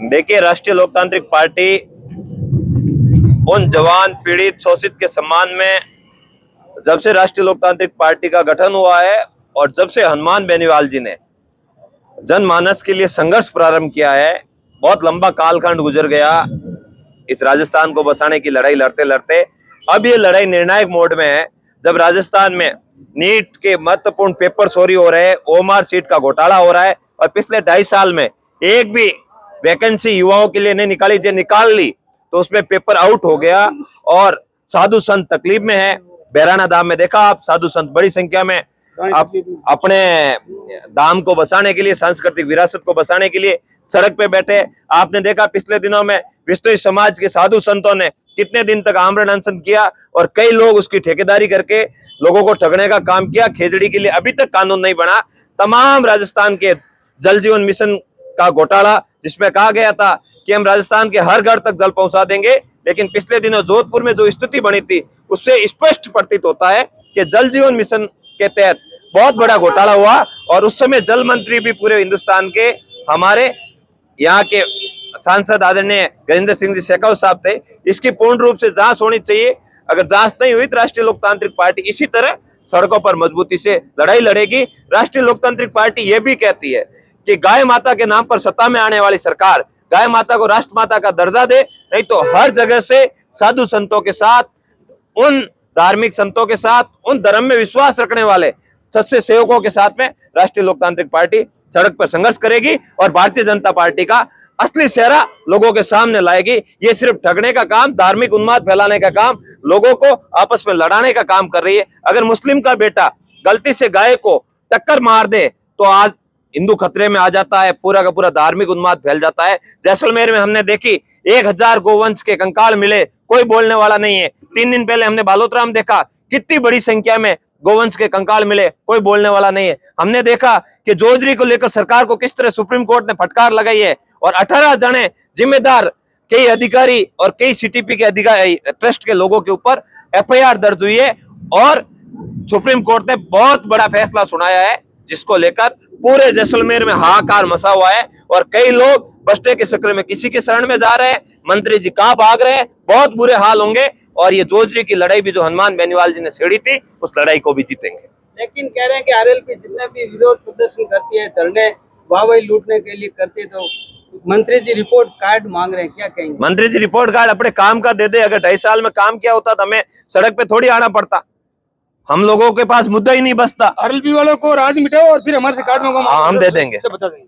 देखिए, राष्ट्रीय लोकतांत्रिक पार्टी उन जवान पीड़ित शोषित के सम्मान में जब से राष्ट्रीय लोकतांत्रिक पार्टी का गठन हुआ है और जब से हनुमान बेनीवाल जी ने जनमानस के लिए संघर्ष प्रारंभ किया है, बहुत लंबा कालखंड गुजर गया इस राजस्थान को बसाने की लड़ाई लड़ते लड़ते। अब ये लड़ाई निर्णायक मोड में है, जब राजस्थान में नीट के महत्वपूर्ण पेपर चोरी हो रहे हैं, ओएमआर सीट का घोटाला हो रहा है और पिछले 2.5 साल में एक भी वैकेंसी युवाओं के लिए नहीं निकाली, जो निकाल ली तो उसमें पेपर आउट हो गया और साधु संत तकलीफ में है। बैराना धाम में देखा आप, साधु संत बड़ी संख्या में अपने धाम को बसाने के लिए, सांस्कृतिक विरासत को बसाने के लिए सड़क पे बैठे। आपने देखा पिछले दिनों में विश्व समाज के साधु संतों ने कितने दिन तक आमरण अनशन किया और कई लोग उसकी ठेकेदारी करके लोगों को ठगने का काम किया। खेजड़ी के लिए अभी तक कानून नहीं बना। तमाम राजस्थान के जल जीवन मिशन का घोटाला, जिसमें कहा गया था कि हम राजस्थान के हर घर तक जल पहुंचा देंगे, लेकिन पिछले दिनों जोधपुर में जो स्थिति बनी थी उससे स्पष्ट प्रतीत होता है कि जल जीवन मिशन के तहत बहुत बड़ा घोटाला हुआ और उस समय जल मंत्री भी पूरे हिंदुस्तान के हमारे यहाँ के सांसद आदरणीय गजेंद्र सिंह जी शेखावत साहब थे। इसकी पूर्ण रूप से जांच होनी चाहिए। अगर जांच नहीं हुई तो राष्ट्रीय लोकतांत्रिक पार्टी इसी तरह सड़कों पर मजबूती से लड़ाई लड़ेगी। राष्ट्रीय लोकतांत्रिक पार्टी ये भी कहती है कि गाय माता के नाम पर सत्ता में आने वाली सरकार गाय माता को राष्ट्र माता का दर्जा दे, नहीं तो हर जगह से साधु संतों के साथ, उन धार्मिक संतों के साथ, उन धर्म में विश्वास रखने वाले सच्चे सेवकों के साथ में राष्ट्रीय लोकतांत्रिक पार्टी सड़क पर संघर्ष करेगी और भारतीय जनता पार्टी का असली चेहरा लोगों के सामने लाएगी। ये सिर्फ ठगने का काम, धार्मिक उन्माद फैलाने का काम, लोगों को आपस में लड़ाने का काम कर रही है। अगर मुस्लिम का बेटा गलती से गाय को टक्कर मार दे तो आज हिंदू खतरे में आ जाता है, पूरा का पूरा धार्मिक उन्माद फैल जाता है। जैसलमेर में हमने देखी 1000 गोवंश के कंकाल मिले, कोई बोलने वाला नहीं है। 3 दिन पहले हमने बालोतरा में देखा, कितनी बड़ी संख्या में गोवंश के कंकाल मिले, कोई बोलने वाला नहीं है। हमने देखा कि जोजरी को लेकर सरकार को किस तरह सुप्रीम कोर्ट ने फटकार लगाई है और 18 जने जिम्मेदार, कई अधिकारी और कई सीटीपी के अधिकारी, ट्रस्ट के लोगों के ऊपर एफआईआर दर्ज हुई है और सुप्रीम कोर्ट ने बहुत बड़ा फैसला सुनाया है, जिसको लेकर पूरे जैसलमेर में हाहाकार मचा हुआ है और कई लोग बस्ते के चक्कर में किसी के शरण में जा रहे हैं, मंत्री जी कहां भाग रहे हैं। बहुत बुरे हाल होंगे और ये जोजरी की लड़ाई भी जो हनुमान बेनीवाल जी ने छेड़ी थी, उस लड़ाई को भी जीतेंगे। लेकिन कह रहे हैं कि आरएलपी जितने भी विरोध प्रदर्शन करती है, धरने वाहवाही लूटने के लिए करती है, तो मंत्री जी रिपोर्ट कार्ड मांग रहे हैं, क्या कहेंगे? मंत्री जी रिपोर्ट कार्ड अपने काम का दे दे। अगर 2.5 साल में काम किया होता तो हमें सड़क पे थोड़ी आना पड़ता, हम लोगों के पास मुद्दा ही नहीं बचता। आरएलपी वालों को राज मिटाओ और फिर हमारे से कार्ड मांगो, हम दे देंगे। बता देंगे।